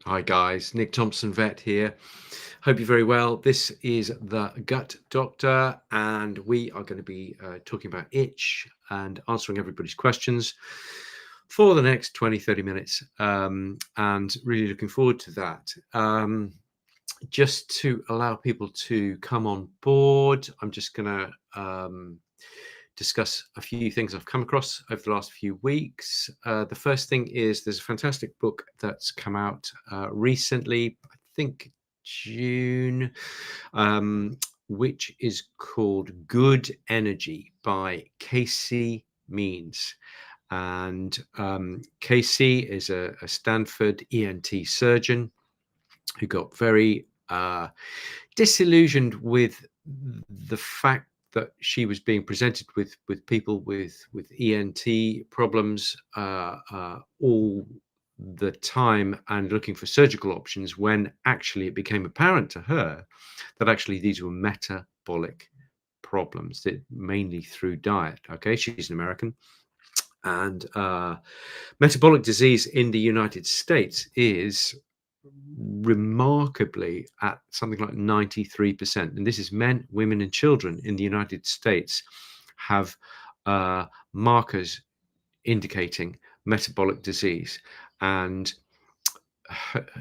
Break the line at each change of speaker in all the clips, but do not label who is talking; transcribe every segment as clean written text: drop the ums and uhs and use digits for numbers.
Hi guys, Nick Thompson vet here. Hope you're very well. This is the Gut Doctor, and we are going to be talking about itch and answering everybody's questions for the next 20-30 minutes, and really looking forward to that. Just to allow people to come on board, I'm just going to discuss a few things I've come across over the last few weeks. The first thing is there's a fantastic book that's come out recently, I think June, which is called Good Energy by Casey Means. And Casey is a Stanford ENT surgeon who got very disillusioned with the fact that she was being presented with people with ENT problems all the time and looking for surgical options, when actually it became apparent to her that actually these were metabolic problems, that mainly through diet. Okay, she's an American, and metabolic disease in the United States is remarkably at something like 93%, and this is men, women, and children in the United States have markers indicating metabolic disease. And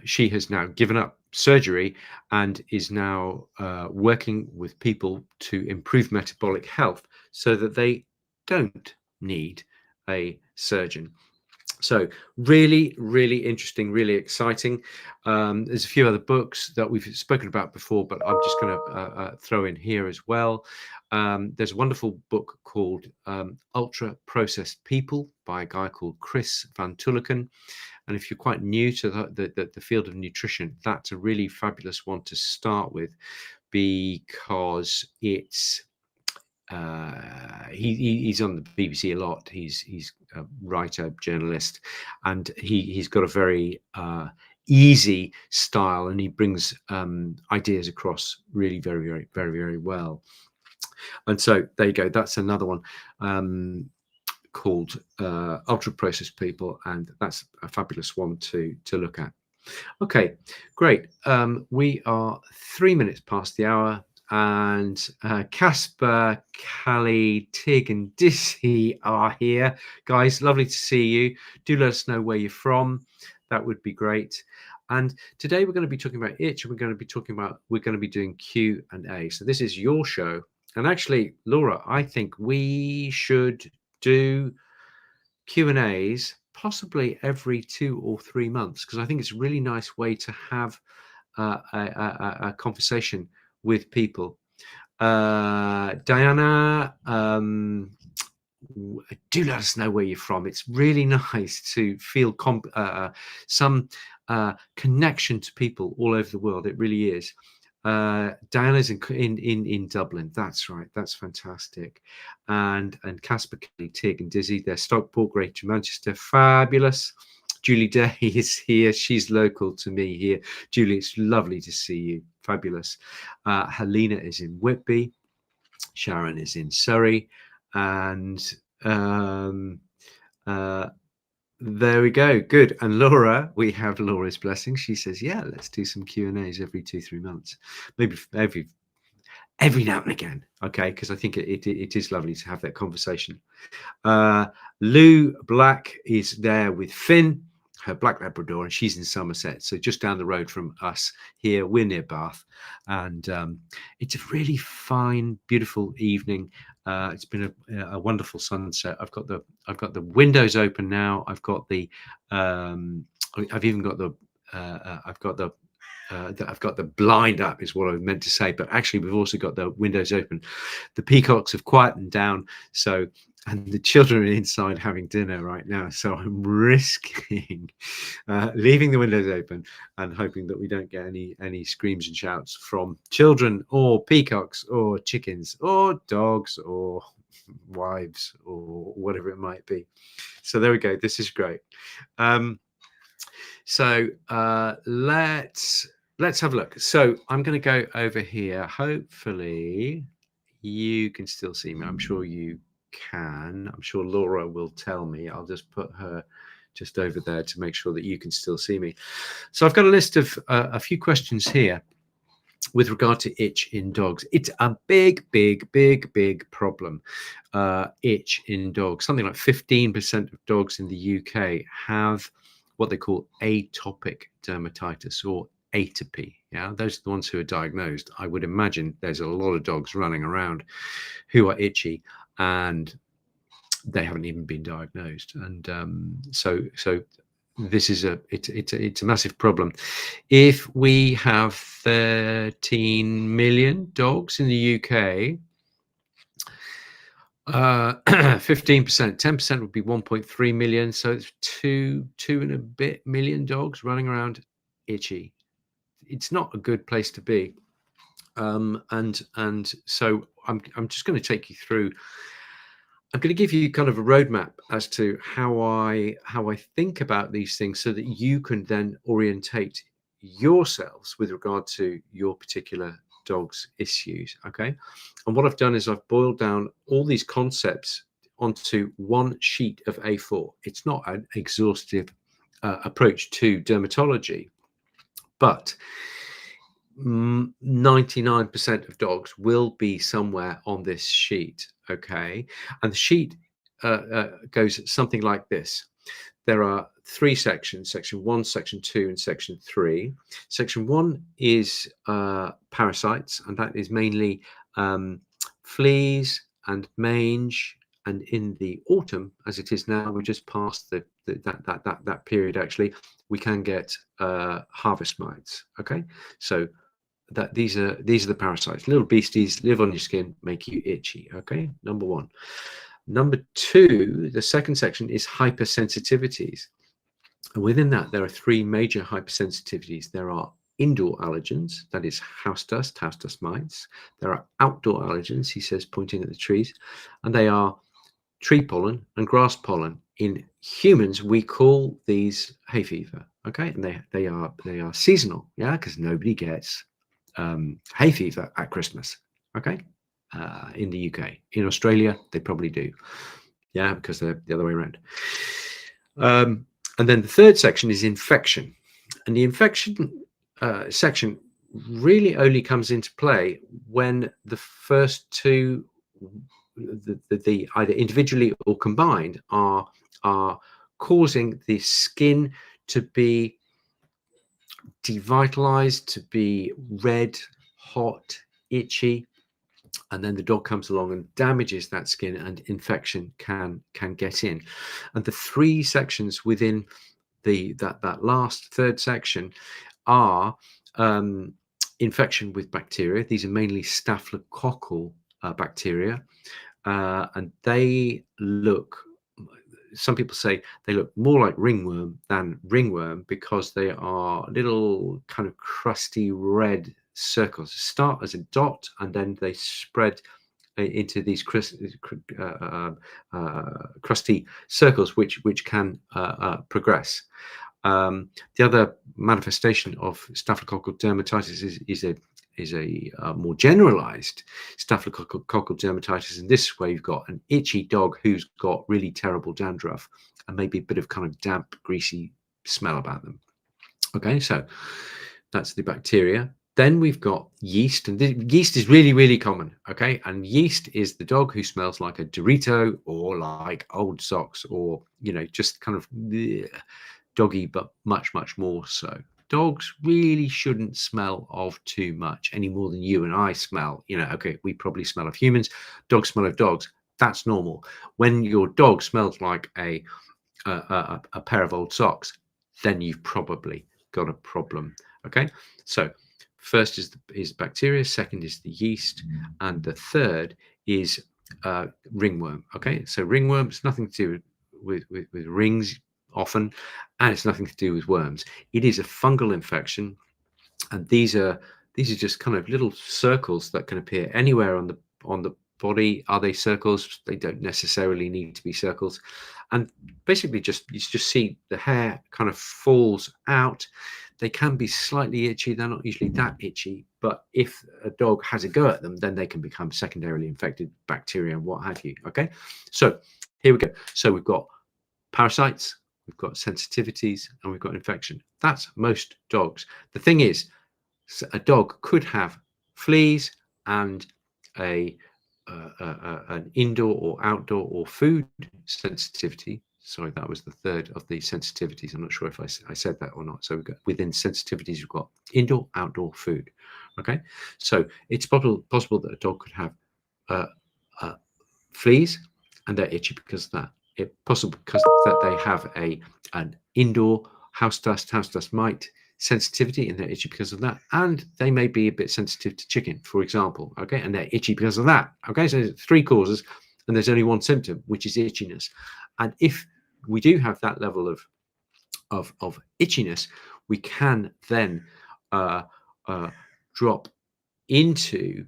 she has now given up surgery and is now working with people to improve metabolic health so that they don't need a surgeon. So really, really interesting, really exciting. There's a few other books that we've spoken about before, but I'm just going to throw in here as well. There's a wonderful book called Ultra Processed People by a guy called Chris Van Tulleken. And if you're quite new to the field of nutrition, that's a really fabulous one to start with, because it's he's on the BBC a lot. He's a writer, journalist, and he's got a very easy style, and he brings ideas across really very well. And so there you go. That's another one called Ultra Processed People, and that's a fabulous one to look at. Okay, great. We are 3 minutes past the hour, and Casper, Callie, Tig, and Dizzy are here. Guys, lovely to see you. Do let us know where you're from. That would be great. And today we're going to be talking about itch, and we're going to be doing Q&A. So this is your show. And actually, Laura, I think we should do Q&As possibly every 2 or 3 months, because I think it's a really nice way to have a conversation with people. Diana, do let us know where you're from. It's really nice to feel some connection to people all over the world. It really is. Diana's in Dublin. That's right. That's fantastic. And Casper, Kelly, Tig, and Dizzy, they're Stockport, Greater Manchester. Fabulous. Julie Day is here. She's local to me here. Julie, it's lovely to see you. Fabulous. Helena is in Whitby. Sharon is in Surrey. And there we go. Good. And Laura, we have Laura's blessing. She says, yeah, let's do some Q&As every 2-3 months, maybe every now and again. Okay, because I think it is lovely to have that conversation. Lou Black is there with Finn, her black Labrador, and she's in Somerset, so just down the road from us here. We're near Bath, and it's a really fine, beautiful evening. It's been a wonderful sunset. I've got the windows open now. I've got the I've even got the I've got the blind up, is what I meant to say, but actually we've also got the windows open. The peacocks have quietened down, so, and the children are inside having dinner right now, so I'm risking leaving the windows open and hoping that we don't get any screams and shouts from children or peacocks or chickens or dogs or wives or whatever it might be. So there we go. This is great. So let's have a look. So I'm going to go over here. Hopefully you can still see me. I'm sure you can. I'm sure Laura will tell me. I'll just put her just over there to make sure that you can still see me. So I've got a list of a few questions here with regard to itch in dogs. It's a big problem. Itch in dogs. Something like 15% of dogs in the UK have what they call atopic dermatitis or atopy. Yeah, those are the ones who are diagnosed. I would imagine there's a lot of dogs running around who are itchy and they haven't even been diagnosed. And so this is it's a massive problem. If we have 13 million dogs in the UK, 15%, 10% would be 1.3 million. So it's two and a bit million dogs running around itchy. It's not a good place to be. And so I'm just going to take you through. I'm going to give you kind of a roadmap as to how I think about these things, so that you can then orientate yourselves with regard to your particular dog's issues. Okay, and what I've done is I've boiled down all these concepts onto one sheet of A4. It's not an exhaustive approach to dermatology, but 99% of dogs will be somewhere on this sheet. Okay, and the sheet goes something like this. There are three sections: section 1, section 2, and section 3. Section 1 is parasites, and that is mainly fleas and mange. And in the autumn, as it is now, we just passed that period. Actually, we can get harvest mites. Okay, so that these are the parasites. Little beasties live on your skin, make you itchy. Okay, number one. Number two, the second section is hypersensitivities. And within that, there are three major hypersensitivities. There are indoor allergens, that is house dust mites. There are outdoor allergens, he says, pointing at the trees, and they are tree pollen and grass pollen. In humans, we call these hay fever. Okay, and they are seasonal. Yeah, because nobody gets hay fever at Christmas. Okay, in the UK. In Australia, they probably do. Yeah, because they're the other way around. And then the third section is infection, and the infection section really only comes into play when the first two, the either individually or combined, are causing the skin to be devitalized, to be red, hot, itchy, and then the dog comes along and damages that skin, and infection can get in. And the three sections within that last third section are infection with bacteria. These are mainly staphylococcal bacteria, and they look, some people say they look more like ringworm than ringworm, because they are little kind of crusty red circles. They start as a dot and then they spread into these crusty circles, which can progress. The other manifestation of staphylococcal dermatitis is a more generalized staphylococcal dermatitis. In this way, you've got an itchy dog who's got really terrible dandruff and maybe a bit of kind of damp, greasy smell about them. Okay, so that's the bacteria. Then we've got yeast, and yeast is really common. Okay, and yeast is the dog who smells like a Dorito or like old socks, or just kind of doggy, but much more so. Dogs really shouldn't smell of too much, any more than you and I smell. Okay, we probably smell of humans. Dogs smell of dogs. That's normal. When your dog smells like a pair of old socks, then you've probably got a problem. Okay, so first is bacteria, second is the yeast, and the third is ringworm. Okay, so ringworm has nothing to do with rings often, and it's nothing to do with worms. It is a fungal infection, and these are just kind of little circles that can appear anywhere on the body. Are they circles? They don't necessarily need to be circles, and basically you just see the hair kind of falls out. They can be slightly itchy. They're not usually that itchy, but if a dog has a go at them, then they can become secondarily infected, bacteria and what have you. Okay, so here we go. So we've got parasites, we've got sensitivities, and we've got infection. That's most dogs. The thing is, a dog could have fleas and an indoor or outdoor or food sensitivity. Sorry, that was the third of the sensitivities. I'm not sure if I said that or not. So we've got, within sensitivities, we've got indoor, outdoor, food. Okay, so it's possible that a dog could have uh, fleas and they're itchy because of that. It's possible because that they have an indoor house dust mite sensitivity and they're itchy because of that, and they may be a bit sensitive to chicken, for example, okay, and they're itchy because of that. Okay, so there's 3 causes and there's only 1 symptom, which is itchiness. And if we do have that level of itchiness, we can then drop into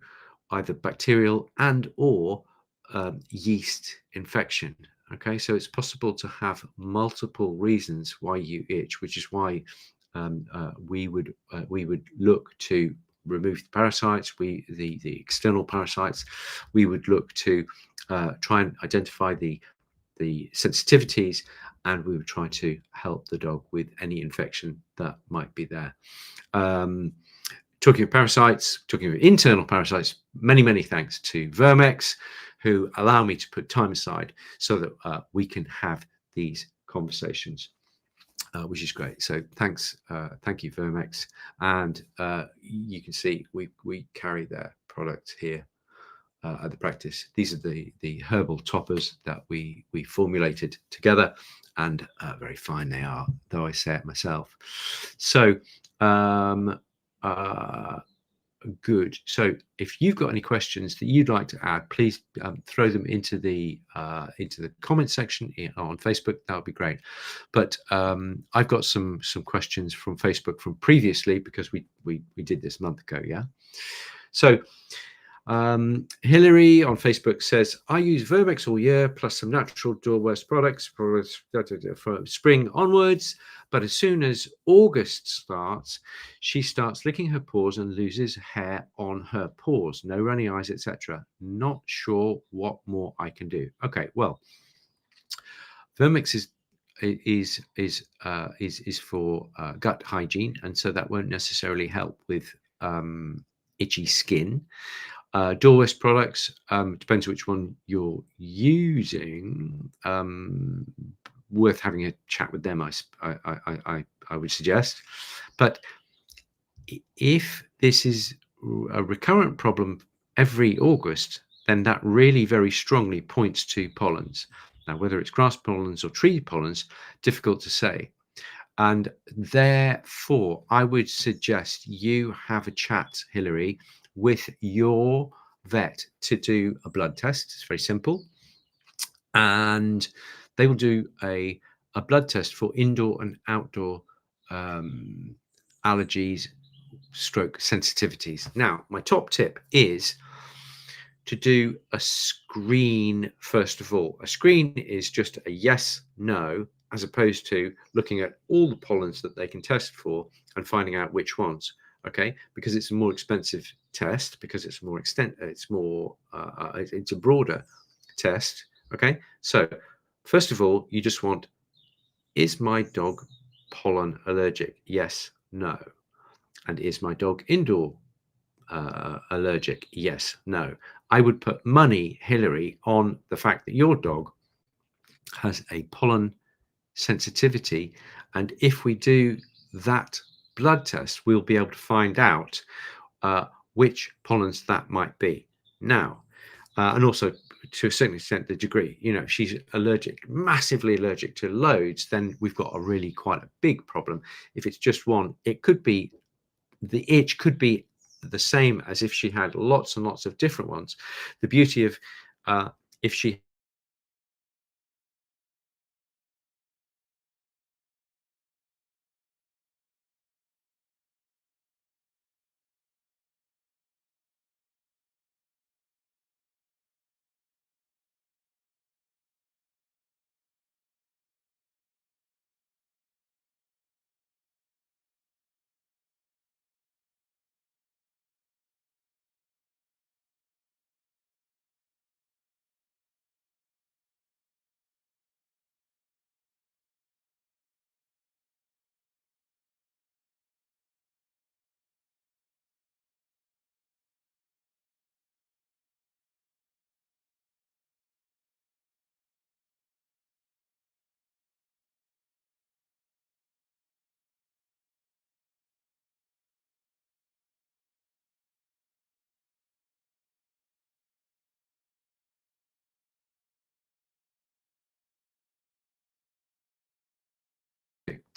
either bacterial and or yeast infection. Okay, so it's possible to have multiple reasons why you itch, which is why we would look to remove the parasites, the external parasites. We would look to try and identify the sensitivities, and we would try to help the dog with any infection that might be there. Talking of parasites, talking of internal parasites, many thanks to Vermex, who allow me to put time aside so that we can have these conversations, which is great. So thanks, thank you, Vermex. And you can see we carry their product here at the practice. These are the herbal toppers that we formulated together, and very fine they are, though I say it myself. So good. So if you've got any questions that you'd like to add, please throw them into the comment section on Facebook. That would be great. But I've got some questions from Facebook from previously, because we did this a month ago. Yeah. So Hillary on Facebook says, I use Vermex all year, plus some natural Dorwest products for spring onwards. But as soon as August starts, she starts licking her paws and loses hair on her paws. No runny eyes, etc. Not sure what more I can do. Okay, well, Vermex is for gut hygiene, and so that won't necessarily help with itchy skin. Dorwest products, depends which one you're using. Worth having a chat with them, I would suggest. But if this is a recurrent problem every August, then that really very strongly points to pollens. Now, whether it's grass pollens or tree pollens, difficult to say. And therefore, I would suggest you have a chat, Hillary, with your vet to do a blood test. It's very simple. And they will do a blood test for indoor and outdoor allergies, stroke sensitivities. Now, my top tip is to do a screen first of all. A screen is just a yes, no, as opposed to looking at all the pollens that they can test for and finding out which ones. Okay, because it's a more expensive test, because it's more it's a broader test. Okay, so first of all, you just want, is my dog pollen allergic? Yes, no. And is my dog indoor allergic? Yes, no. I would put money, Hillary, on the fact that your dog has a pollen sensitivity. And if we do that blood test, we'll be able to find out which pollens that might be. Now, and also to a certain extent, the degree, if she's allergic, massively allergic to loads, then we've got a really quite a big problem. If it's just one, it could be, the itch could be the same as if she had lots and lots of different ones. The beauty of if she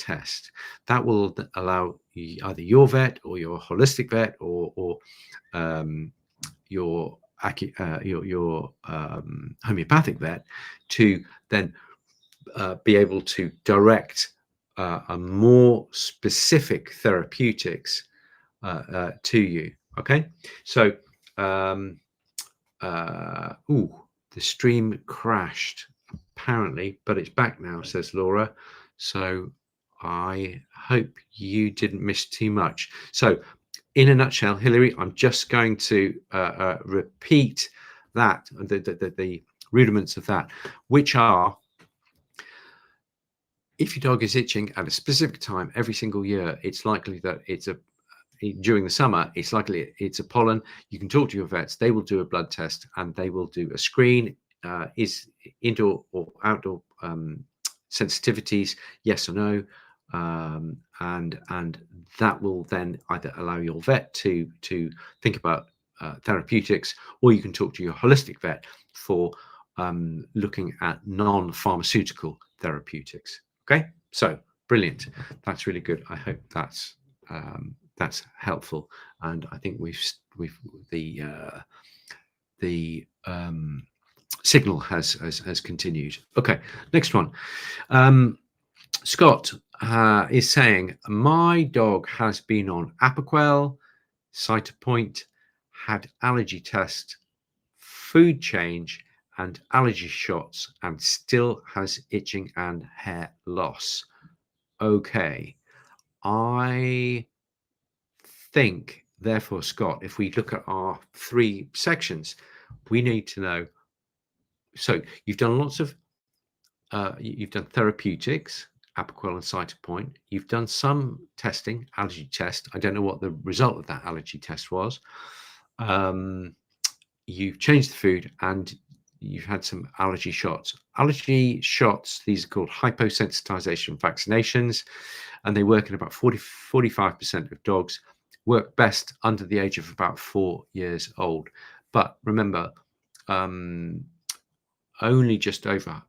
test. That will allow either your vet or your holistic vet or your homeopathic vet to then be able to direct a more specific therapeutics to you. Okay, so the stream crashed apparently, but it's back now, says Laura. So I hope you didn't miss too much. So in a nutshell, Hilary, I'm just going to repeat that, the rudiments of that, which are: if your dog is itching at a specific time every single year, it's likely that it's during the summer, it's likely it's a pollen. You can talk to your vets. They will do a blood test and they will do a screen. Is indoor or outdoor sensitivities, yes or no? And that will then either allow your vet to think about therapeutics, or you can talk to your holistic vet for looking at non-pharmaceutical therapeutics. Okay, so brilliant. That's really good. I hope that's helpful, and I think we've the signal has continued. Okay, next one. Scott is saying, my dog has been on Apoquel, Cytopoint, had allergy test, food change, and allergy shots, and still has itching and hair loss. Okay, I think, therefore, Scott, if we look at our 3 sections, we need to know. So you've done lots of, you've done therapeutics, Apoquel and Cytopoint. You've done some testing, allergy test. I don't know what the result of that allergy test was. You've changed the food and you've had some allergy shots. Allergy shots, these are called hyposensitization vaccinations, and they work in about 45% of dogs, work best under the age of about 4 years old. But remember, only just over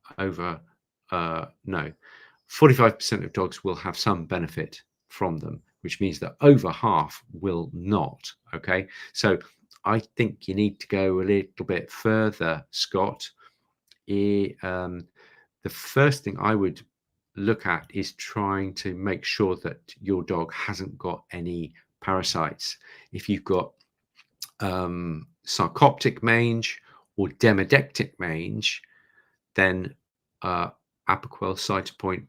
45% of dogs will have some benefit from them, which means that over half will not. Okay, so I think you need to go a little bit further, Scott. The first thing I would look at is trying to make sure that your dog hasn't got any parasites. If you've got sarcoptic mange or demodectic mange, then Apoquel, Cytopoint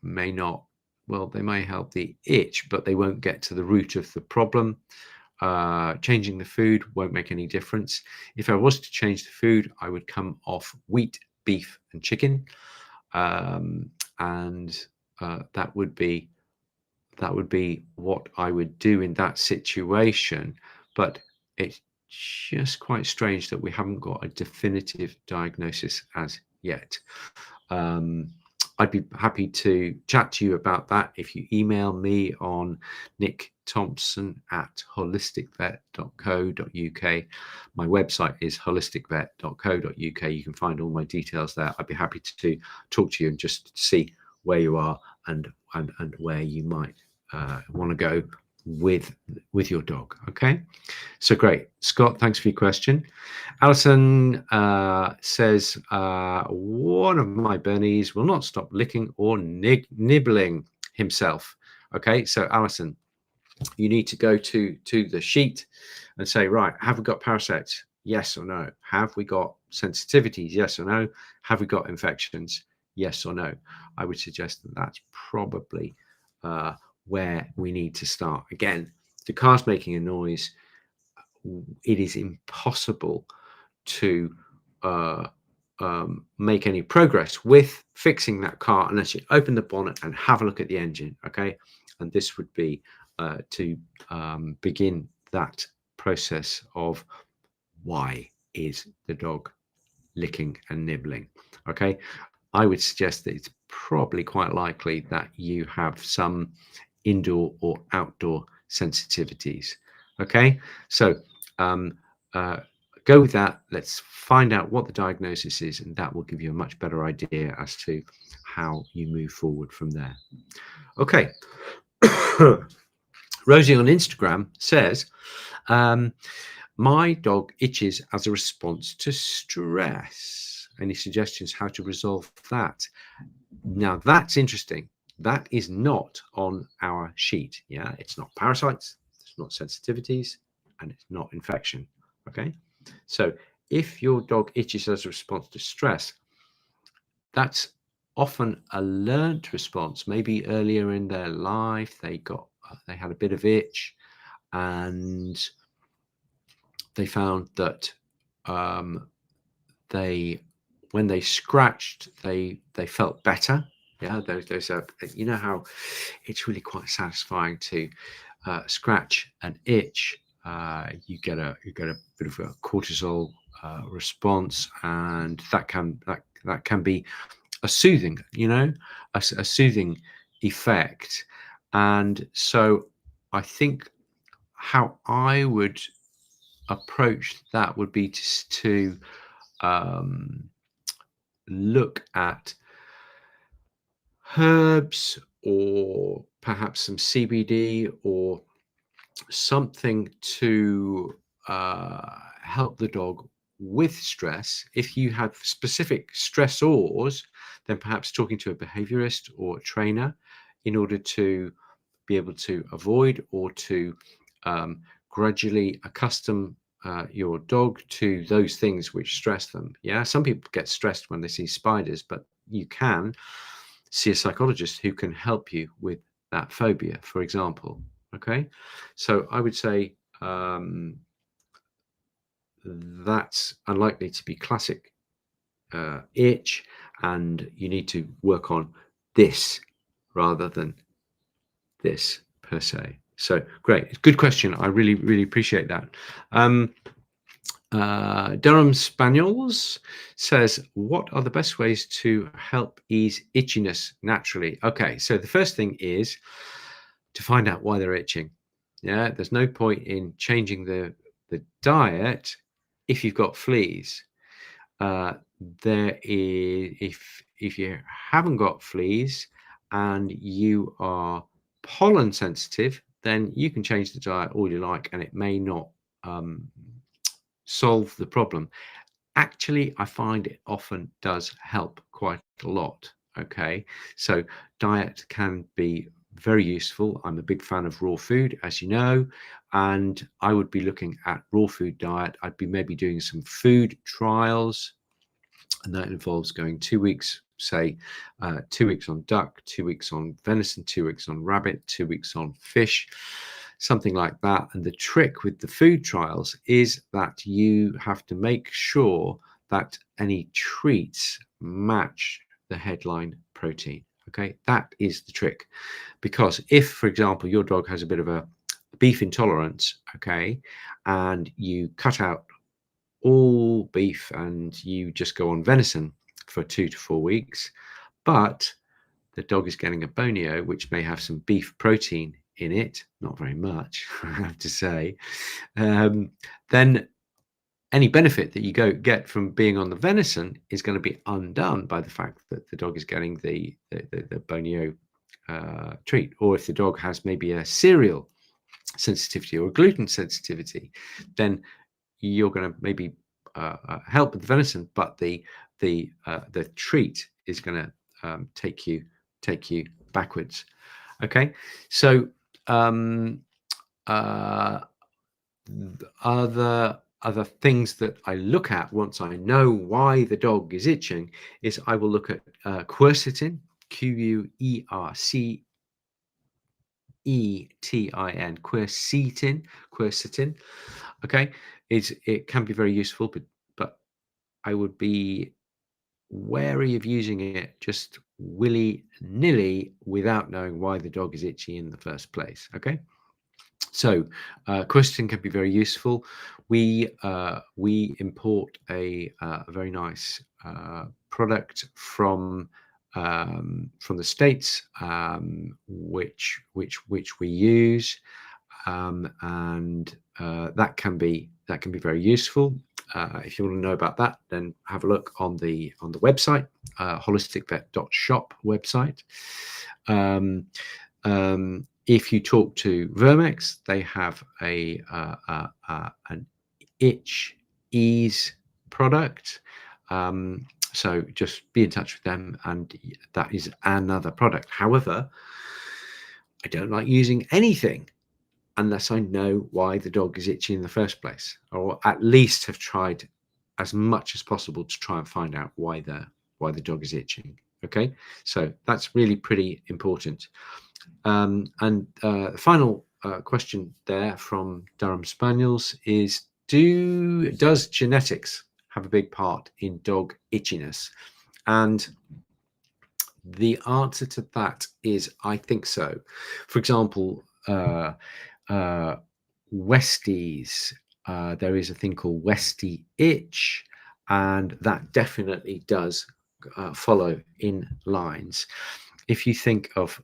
may not, well, they may help the itch, but they won't get to the root of the problem. Changing the food won't make any difference. If I was to change the food, I would come off wheat, beef, and chicken, and that would be what I would do in that situation. But it's just quite strange that we haven't got a definitive diagnosis as yet. I'd be happy to chat to you about that if you email me on nickthompson@holisticvet.co.uk. My website is holisticvet.co.uk. You can find all my details there. I'd be happy to talk to you and just see where you are and where you might want to go with your dog. Okay, so great. Scott, thanks for your question. Alison says, one of my Bernese will not stop licking or nibbling himself. Okay, so Alison, you need to go to the sheet and say, right, have we got parasites? Yes or no? Have we got sensitivities? Yes or no? Have we got infections? Yes or no? I would suggest that that's probably where we need to start. Again, the car's making a noise. It is impossible to make any progress with fixing that car unless you open the bonnet and have a look at the engine. Okay, and this would be to begin that process of why is the dog licking and nibbling. Okay, I would suggest that it's probably quite likely that you have some indoor or outdoor sensitivities. Okay, so go with that. Let's find out what the diagnosis is, and that will give you a much better idea as to how you move forward from there. Okay. Rosie on Instagram says, my dog itches as a response to stress. Any suggestions how to resolve that? Now that's interesting. That is not on our sheet. Yeah, it's not parasites, it's not sensitivities, and it's not infection. Okay, so if your dog itches as a response to stress, that's often a learned response. Maybe earlier in their life they had a bit of itch, and they found that when they scratched, they felt better. Yeah, those are, you know how it's really quite satisfying to scratch an itch. You get a bit of a cortisol response, and that can be a soothing, a soothing effect. And so I think how I would approach that would be to look at herbs, or perhaps some CBD, or something to help the dog with stress. If you have specific stressors, then perhaps talking to a behaviorist or a trainer in order to be able to avoid or to gradually accustom your dog to those things which stress them. Yeah, some people get stressed when they see spiders, but you can see a psychologist who can help you with that phobia, for example. Okay, so I would say that's unlikely to be classic itch, and you need to work on this rather than this per se. So great, good question. I really appreciate that. Durham Spaniels says, what are the best ways to help ease itchiness naturally? Okay, so the first thing is to find out why they're itching. Yeah, there's no point in changing the diet if you've got fleas. There is, if you haven't got fleas and you are pollen sensitive, then you can change the diet all you like, and it may not solve the problem. Actually, I find it often does help quite a lot. Okay, so diet can be very useful. I'm a big fan of raw food, as you know, and I would be looking at raw food diet. I'd be maybe doing some food trials, and that involves going 2 weeks, say 2 weeks on duck, 2 weeks on venison, 2 weeks on rabbit, 2 weeks on fish, something like that. And the trick with the food trials is that you have to make sure that any treats match the headline protein. Okay, that is the trick. Because if, for example, your dog has a bit of a beef intolerance, okay, and you cut out all beef and you just go on venison for 2 to 4 weeks, but the dog is getting a bonio which may have some beef protein in it, not very much, I have to say, then any benefit that you get from being on the venison is going to be undone by the fact that the dog is getting the bonio treat. Or if the dog has maybe a cereal sensitivity or a gluten sensitivity, then you're going to maybe help with the venison, but the treat is going to take you backwards. Okay, so other things that I look at once I know why the dog is itching is I will look at quercetin, Quercetin, quercetin. Okay, it can be very useful, but I would be wary of using it just willy-nilly without knowing why the dog is itchy in the first place. Okay, so quercetin can be very useful. We import a very nice product from the States, which we use, and that can be very useful. if you want to know about that, then have a look on the website, holisticvet.shop website. If you talk to Vermex, they have an itch ease product. So just be in touch with them, and that is another product. However, I don't like using anything unless I know why the dog is itchy in the first place, or at least have tried as much as possible to try and find out why the dog is itching. Okay, so that's really pretty important. And the final question there from Durham Spaniels is, does genetics have a big part in dog itchiness? And the answer to that is, I think so. For example, Westies, there is a thing called Westie itch, and that definitely does follow in lines. If you think of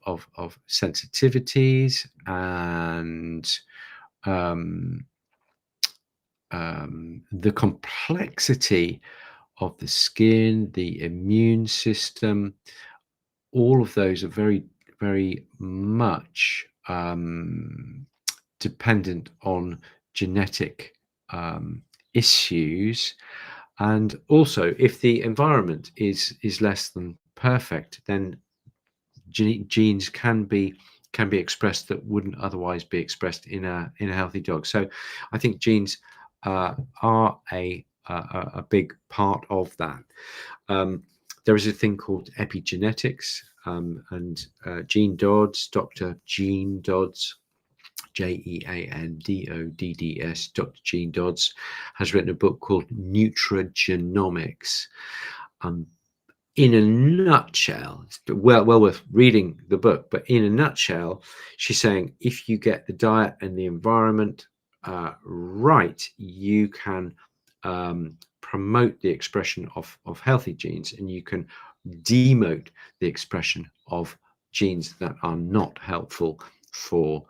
sensitivities and the complexity of the skin, the immune system, all of those are very, very much dependent on genetic issues. And also, if the environment is less than perfect, then genes can be expressed that wouldn't otherwise be expressed in a healthy dog. So I think genes are a big part of that. There is a thing called epigenetics, and Jean Dodds, Dr. Jean Dodds, JeanDodds, Dr. Jean Dodds, has written a book called Nutrigenomics. In a nutshell, it's well worth reading the book, but in a nutshell, she's saying if you get the diet and the environment right, you can promote the expression of healthy genes, and you can demote the expression of genes that are not helpful for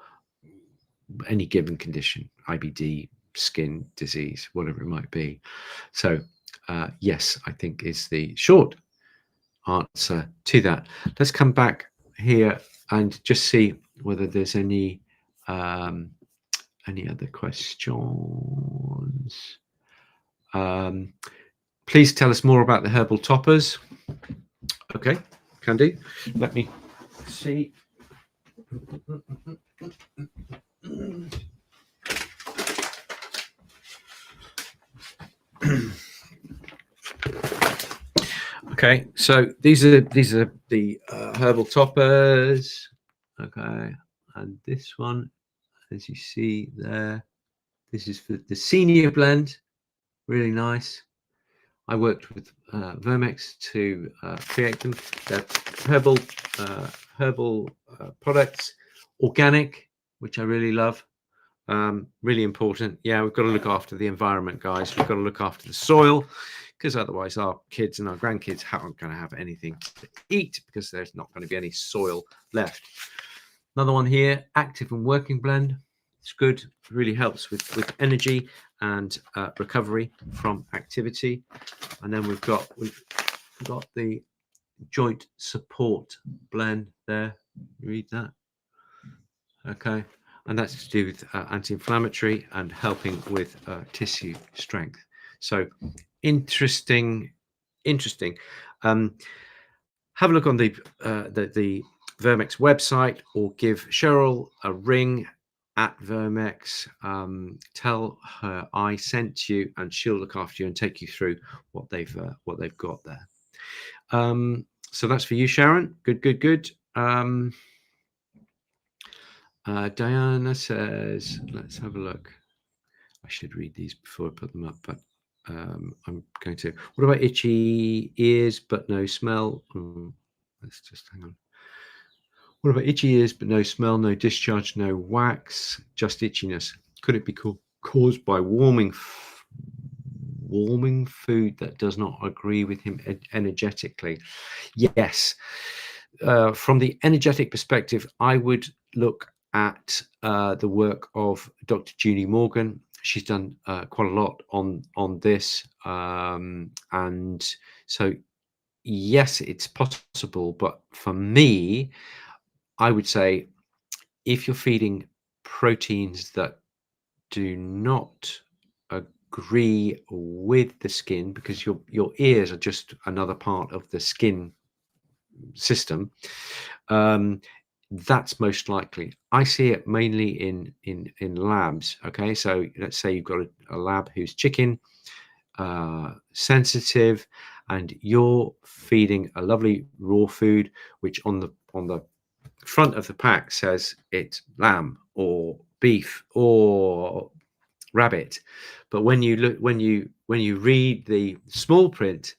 any given condition, IBD, skin disease, whatever it might be. So yes, I think is the short answer to that. Let's come back here and just see whether there's any other questions. Please tell us more about the herbal toppers. Okay, can do. Let me see. Okay, so these are the herbal toppers. Okay, and this one, as you see there, this is for the senior blend. Really nice. I worked with Vermex to create them. They're herbal products, organic, which I really love. Really important. Yeah, we've got to look after the environment, guys. We've got to look after the soil, because otherwise our kids and our grandkids aren't going to have anything to eat, because there's not going to be any soil left. Another one here, active and working blend. It's good. It really helps with energy and recovery from activity. And then we've got the joint support blend there. Read that. Okay. And that's to do with anti-inflammatory and helping with tissue strength. So interesting. Have a look on the Vermex website, or give Cheryl a ring at Vermex. Tell her I sent you, and she'll look after you and take you through what they've got there. So that's for you, Sharon. Good. Diana says, let's have a look. I should read these before I put them up, but I'm going to. What about itchy ears but no smell? Let's just hang on. What about itchy ears but no smell, no discharge, no wax, just itchiness? Could it be caused by warming food that does not agree with him energetically? Yes. From the energetic perspective, I would look at the work of Dr. Judy Morgan. she's done quite a lot on this, and so yes, it's possible. But for me, I would say if you're feeding proteins that do not agree with the skin, because your ears are just another part of the skin system, um, that's most likely. I see it mainly in labs. Okay, so let's say you've got a lab who's chicken sensitive, and you're feeding a lovely raw food, which on the front of the pack says it's lamb or beef or rabbit, but when you look when you read the small print,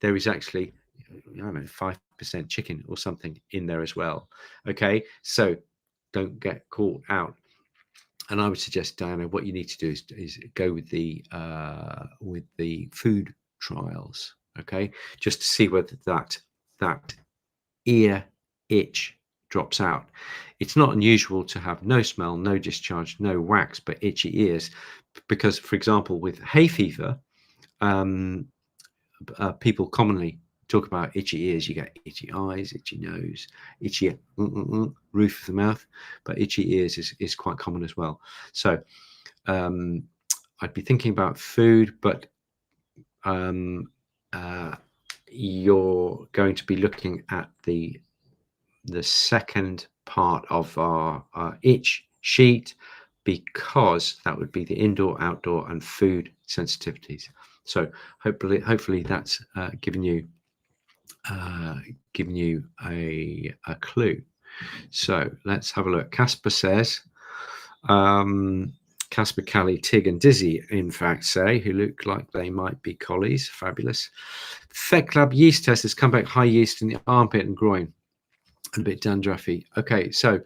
there is actually, I don't know, 5% chicken or something in there as well. Okay, so don't get caught out. And I would suggest, Diana, what you need to do is go with the food trials, okay, just to see whether that ear itch drops out. It's not unusual to have no smell, no discharge, no wax, but itchy ears, because, for example, with hay fever, um, people commonly talk about itchy ears. You get itchy eyes, itchy nose, itchy roof of the mouth, but itchy ears is quite common as well. So I'd be thinking about food, but you're going to be looking at the second part of our itch sheet, because that would be the indoor, outdoor, and food sensitivities. So hopefully that's given you a clue. So let's have a look. Casper says, Casper, Callie, Tig, and Dizzy, in fact, say, who look like they might be collies. Fabulous. Fed Lab yeast test has come back high yeast in the armpit and groin, and a bit dandruffy. Okay, so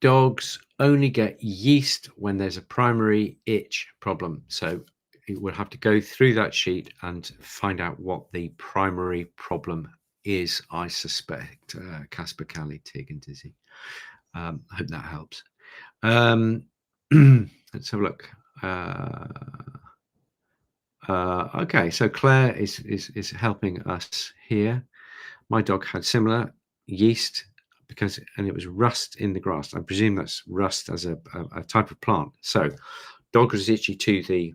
dogs only get yeast when there's a primary itch problem. So we'll have to go through that sheet and find out what the primary problem is, I suspect. Casper, Callie, Tig, and Dizzy. I hope that helps. Let's have a look. Okay, so Claire is helping us here. My dog had similar yeast and it was rust in the grass. I presume that's rust as a type of plant. So dog was itchy to the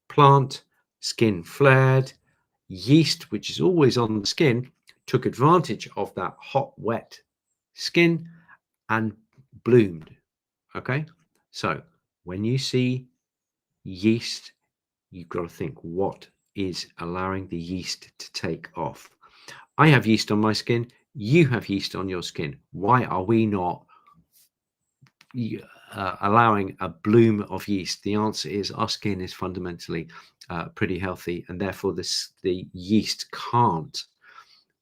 plant, skin flared, yeast, which is always on the skin, took advantage of that hot, wet skin and bloomed. Okay, so when you see yeast, you've got to think, what is allowing the yeast to take off? I have yeast on my skin. You have yeast on your skin. Why are we not allowing a bloom of yeast? The answer is our skin is fundamentally pretty healthy, and therefore the yeast can't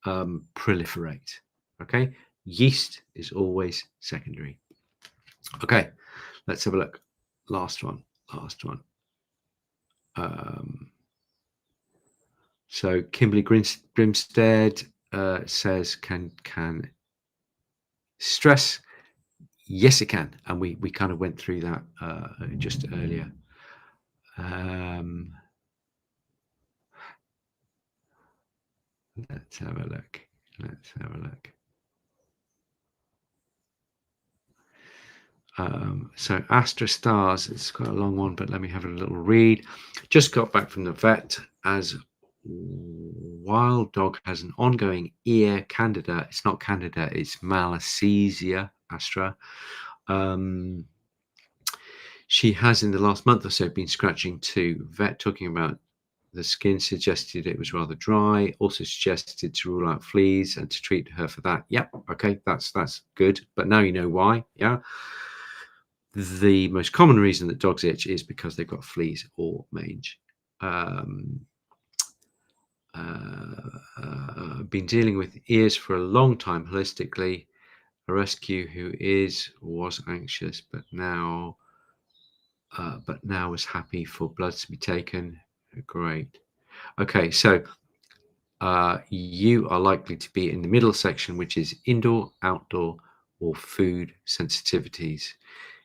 proliferate. Okay, yeast is always secondary. Okay, let's have a look. Last one. So Kimberly Grimstead says, can stress? Yes, it can, and we kind of went through that just earlier. Let's have a look. So Astra Stars, it's quite a long one, but let me have a little read. Just got back from the vet, as wild dog has an ongoing ear candida. It's not candida, it's malassezia, Astra. She has in the last month or so been scratching too. Vet talking about the skin, suggested it was rather dry, also suggested to rule out fleas and to treat her for that. Yep, okay, that's good, but now you know why. Yeah, the most common reason that dogs itch is because they've got fleas or mange. Been dealing with ears for a long time holistically. A rescue who was anxious, but now is happy for blood to be taken. Great. Okay, so you are likely to be in the middle section, which is indoor, outdoor, or food sensitivities.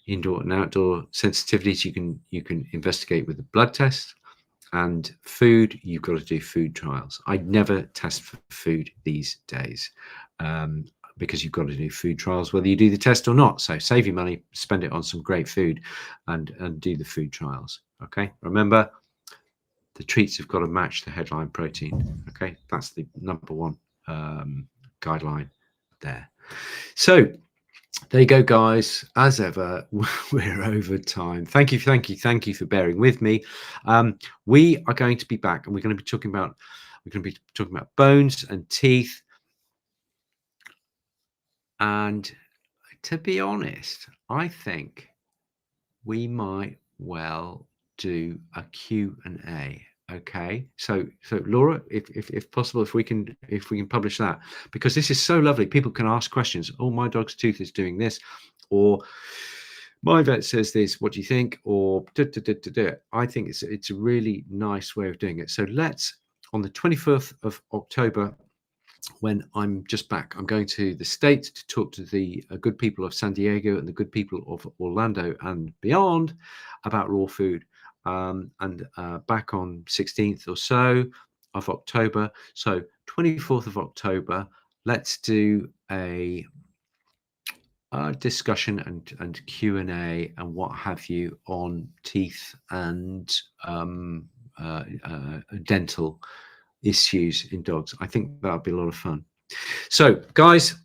indoor and outdoor sensitivities you can investigate with a blood test. And food, you've got to do food trials. I never test for food these days, because you've got to do food trials whether you do the test or not. So save your money, spend it on some great food, and do the food trials. Okay, remember, the treats have got to match the headline protein. Okay, that's the number one guideline there. So there you go, guys. As ever, we're over time. Thank you for bearing with me. We are going to be back, and we're going to be talking about bones and teeth. And to be honest, I think we might well do a Q&A. Okay, so Laura, if possible, if we can publish that, because this is so lovely. People can ask questions. Oh, my dog's tooth is doing this, or my vet says this. What do you think? Or I think it's a really nice way of doing it. So let's, on the 24th of October, when I'm just back, I'm going to the States to talk to the good people of San Diego and the good people of Orlando and beyond about raw food. And back on 16th or so of October. So 24th of October, let's do a discussion and Q&A and what have you on teeth and dental issues in dogs. I think that'll be a lot of fun. So, guys,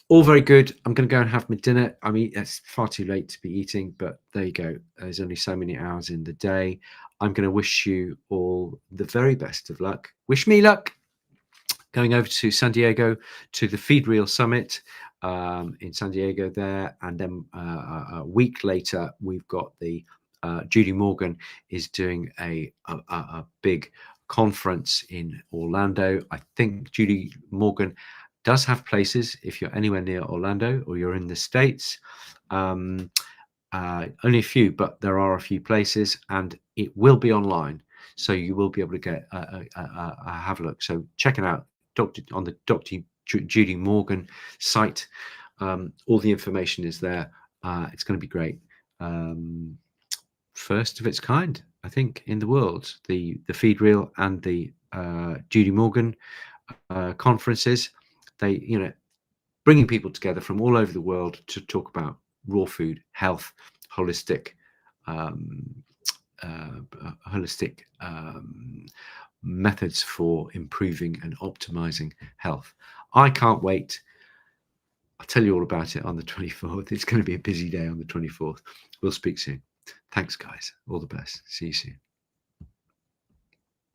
all very good. I'm going to go and have my dinner. I mean, it's far too late to be eating, but there you go. There's only so many hours in the day. I'm going to wish you all the very best of luck. Wish me luck going over to San Diego to the Feed Real Summit in San Diego there. And then a week later, we've got the Judy Morgan is doing a big conference in Orlando. I think Judy Morgan does have places if you're anywhere near Orlando or you're in the States. Only a few, but there are a few places, and it will be online, so you will be able to get have a look. So check it out on the Dr. Judy Morgan site. All the information is there. It's going to be great. First of its kind, I think, in the world. The Feed Real and the Judy Morgan conferences, they, bringing people together from all over the world to talk about raw food, health, holistic methods for improving and optimizing health. I can't wait. I'll tell you all about it on the 24th. It's going to be a busy day on the 24th. We'll speak soon. Thanks, guys. All the best. See you soon.